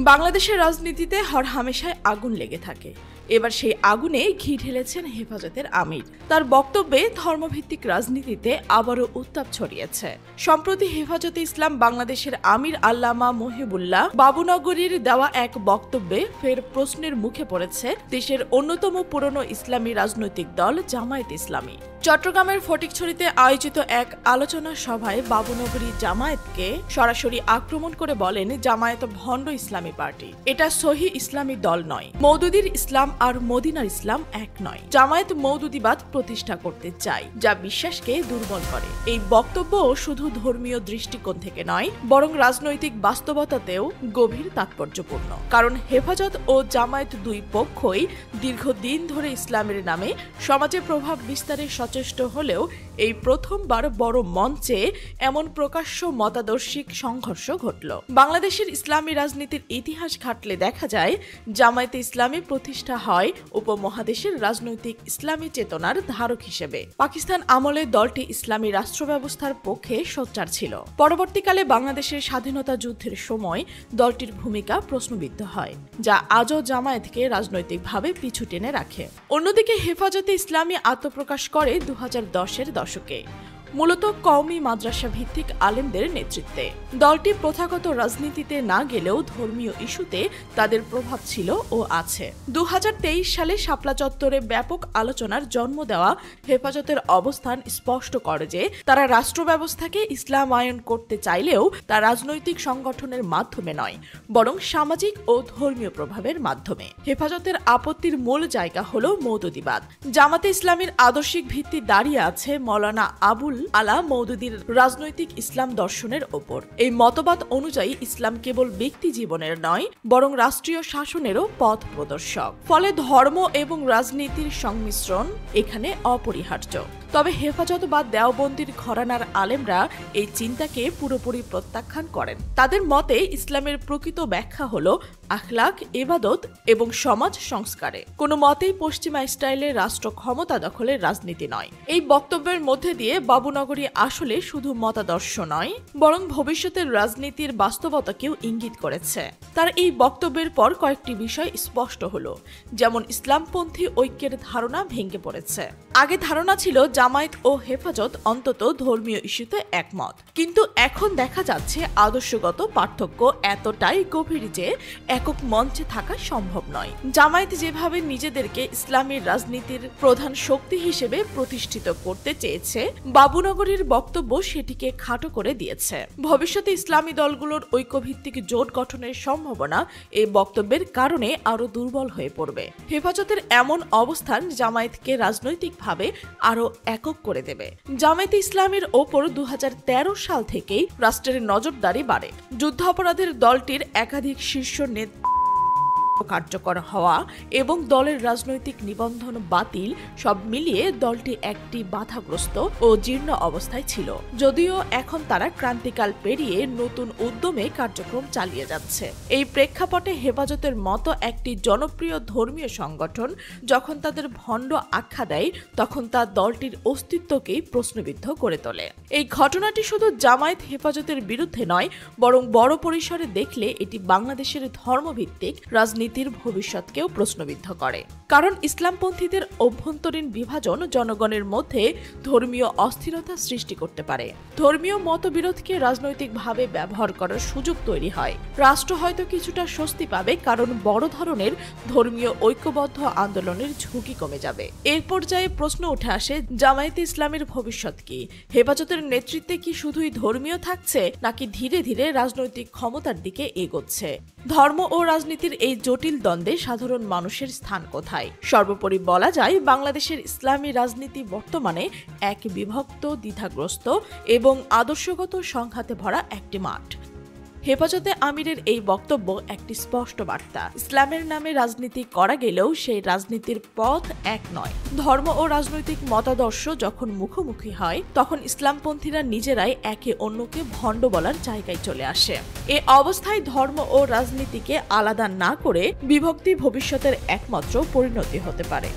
বাংলাদেশের রাজনীতিতে হরহামেশায় আগুন লেগে থাকে। এবার সেই আগুনে ঘি ঢেলেছেন হেফাজতের আমির। তার বক্তব্যে ধর্মভিত্তিক রাজনীতিতে আবারও উত্তাপ ছড়িয়েছে। সম্প্রতি হেফাজতে ইসলাম বাংলাদেশের আমির আল্লামা মহিবুল্লাহ বাবুনগরীর দেওয়া এক বক্তব্যে ফের প্রশ্নের মুখে পড়েছে দেশের অন্যতম পুরনো ইসলামী রাজনৈতিক দল জামায়াতে ইসলামী। চট্টগ্রামের ফটিকছড়িতে আয়োজিত এক আলোচনা সভায় বাবুনগরী জামায়াতকে সরাসরি আক্রমণ করে বলেন, জামায়াত ভণ্ড ইসলামী পার্টি, এটা সহি ইসলামী দল নয়। মওদুদীর ইসলাম আর মদিনার ইসলাম এক নয়। জামায়াত মওদুদীবাদ প্রতিষ্ঠা করতে চায়, যা বিশ্বাসকে দুর্বল করে। এই বক্তব্য শুধু ধর্মীয় দৃষ্টিকোণ থেকে নয়, বরং রাজনৈতিক বাস্তবতাতেও গভীর তাৎপর্যপূর্ণ। কারণ হেফাজত ও জামায়াত দুই পক্ষই দীর্ঘদিন ধরে ইসলামের নামে সমাজে প্রভাব বিস্তারে সচেষ্ট হলেও এই প্রথমবার বড় মঞ্চে এমন প্রকাশ্য মতাদর্শিক সংঘর্ষ ঘটল। বাংলাদেশের ইসলামী রাজনীতির ইতিহাস ঘাটলে দেখা যায়, জামায়াতে ইসলামী প্রতিষ্ঠা হয় উপমহাদেশের রাজনৈতিক ইসলামী চেতনার ধারক হিসেবে। পাকিস্তান আমলে দলটি ইসলামী রাষ্ট্র ব্যবস্থার পক্ষে সোচ্চার ছিল। পরবর্তীকালে বাংলাদেশের স্বাধীনতা যুদ্ধের সময় দলটির ভূমিকা প্রশ্নবিদ্ধ হয়, যা আজও জামায়াতকে রাজনৈতিকভাবে পিছু টেনে রাখে। অন্যদিকে হেফাজতে ইসলামী আত্মপ্রকাশ করে 2010-এর দশকে, মূলত কওমি মাদ্রাসা ভিত্তিক আলেমদের নেতৃত্বে। দলটি প্রথাগত রাজনীতিতে না গেলেও ধর্মীয় ইস্যুতে তাদের প্রভাব ছিল ও আছে। 2023 সালে শাপলা চত্বরে ব্যাপক আলোচনার জন্ম দেওয়া হেফাজতের অবস্থান স্পষ্ট করে যে, তারা রাষ্ট্র ব্যবস্থাকে ইসলামায়ন করতে চাইলেও তা রাজনৈতিক সংগঠনের মাধ্যমে নয়, বরং সামাজিক ও ধর্মীয় প্রভাবের মাধ্যমে। হেফাজতের আপত্তির মূল জায়গা হল মওদুদীবাদ। জামাতে ইসলামীর আদর্শিক ভিত্তি দাঁড়িয়ে আছে মৌলানা আবুল আলা মওদুদীর রাজনৈতিক ইসলাম দর্শনের ওপর। এই মতবাদ অনুযায়ী ইসলাম কেবল ব্যক্তি জীবনের নয়, বরং রাষ্ট্রীয় শাসনেরও পথ প্রদর্শক। ফলে ধর্ম এবং রাজনীতির সংমিশ্রণ এখানে অপরিহার্য। তবে হেফাজত বা দেওবন্দির ঘরানার আলেমরা এই চিন্তাকে পুরোপুরি প্রত্যাখ্যান করেন। তাদের মতে ইসলামের প্রকৃত ব্যাখ্যা হল আখলাক, ইবাদত এবং সমাজ সংস্কারে, কোনো মতেই পশ্চিমা স্টাইলে রাষ্ট্র ক্ষমতা দখলের রাজনীতি নয়। এই বক্তব্যের মধ্যে দিয়ে বাবুনগরী আসলে শুধু মতাদর্শ নয়, বরং ভবিষ্যতের রাজনীতির বাস্তবতাকেও ইঙ্গিত করেছে। তার এই বক্তব্যের পর কয়েকটি বিষয় স্পষ্ট হলো, যেমন ইসলামপন্থী ঐক্যের ধারণা ভেঙে পড়েছে। আগে ধারণা ছিল জামায়াত ও হেফাজত অন্তত ধর্মীয় ইস্যুতে একমত, কিন্তু এখন দেখা যাচ্ছে আদর্শগত পার্থক্য এতটাই গভীর যে একক মঞ্চে থাকা সম্ভব নয়। জামায়াত যেভাবে নিজেদেরকে ইসলামী রাজনীতির প্রধান শক্তি হিসেবে প্রতিষ্ঠিত করতে চেয়েছে, বাবুনগরীর বক্তব্য সেটিকে খাটো করে দিয়েছে। ভবিষ্যতে ইসলামী দলগুলোর ঐক্যভিত্তিক জোট গঠনের সম্ভাবনা এই বক্তব্যের কারণে আরো দুর্বল হয়ে পড়বে। হেফাজতের এমন অবস্থান জামায়াতকে রাজনৈতিকভাবে আরো একক করে দেবে। জামায়াতে ইসলামীর ওপর 2013 সাল থেকেই রাষ্ট্রের নজরদারি বাড়ে। যুদ্ধাপরাধের দলটির একাধিক শীর্ষ নেতা কার্যকর হওয়া এবং দলের রাজনৈতিক নিবন্ধন বাতিল, সব মিলিয়ে দলটি একটি বাধাগ্রস্ত ও জীর্ণ অবস্থায় ছিল। যদিও এখন তারা ক্রান্তিকাল পেরিয়ে নতুন উদ্যমে কার্যক্রম চালিয়ে যাচ্ছে। এই প্রেক্ষাপটে হেফাজতের মতো একটি জনপ্রিয় ধর্মীয় সংগঠন যখন তাদের ভণ্ড আখ্যা দেয়, তখন তা দলটির অস্তিত্বকেই প্রশ্নবিদ্ধ করে তোলে। এই ঘটনাটি শুধু জামায়াত হেফাজতের বিরুদ্ধে নয়, বরং বড় পরিসরে দেখলে এটি বাংলাদেশের ধর্মভিত্তিক রাজনীতির ভবিষ্যৎকেও প্রশ্নবিদ্ধ করে। কারণ ইসলামপন্থীদের অভ্যন্তরীণ বিভাজন জনগণের মধ্যে ধর্মীয় অস্থিরতা সৃষ্টি করতে পারে। ধর্মীয় মতবিরোধকে রাজনৈতিকভাবে ব্যবহার করার সুযোগ তৈরি হয়। রাষ্ট্র হয়তো কিছুটা স্বস্তি পাবে, কারণ বড় ধরনের ধর্মীয় ঐক্যবদ্ধ আন্দোলনের ঝুঁকি কমে যাবে। এর পর্যায়ে প্রশ্ন উঠে আসে, জামায়াতে ইসলামের ভবিষ্যৎ কি? হেফাজতের নেতৃত্বে কি শুধুই ধর্মীয় থাকছে, নাকি ধীরে ধীরে রাজনৈতিক ক্ষমতার দিকে এগোচ্ছে? ধর্ম ও রাজনীতির এই জটিল দ্বন্দ্বে সাধারণ মানুষের স্থান কোথায়? সর্বোপরি বলা যায়, বাংলাদেশের ইসলামী রাজনীতি বর্তমানে এক বিভক্ত, দ্বিধাগ্রস্ত এবং আদর্শগত সংঘাতে ভরা একটি মাঠ। হেফাজতে আমিরের এই বক্তব্য একটি স্পষ্ট বার্তা। ইসলামের নামে রাজনীতি করা গেলেও সেই রাজনীতির পথ এক নয়। ধর্ম ও রাজনৈতিক মতাদর্শ যখন মুখোমুখি হয়, তখন ইসলামপন্থীরা নিজেরাই একে অন্যকে ভণ্ড বলার জায়গায় চলে আসে। এ অবস্থায় ধর্ম ও রাজনীতিকে আলাদা না করে বিভক্তি ভবিষ্যতের একমাত্র পরিণতি হতে পারে।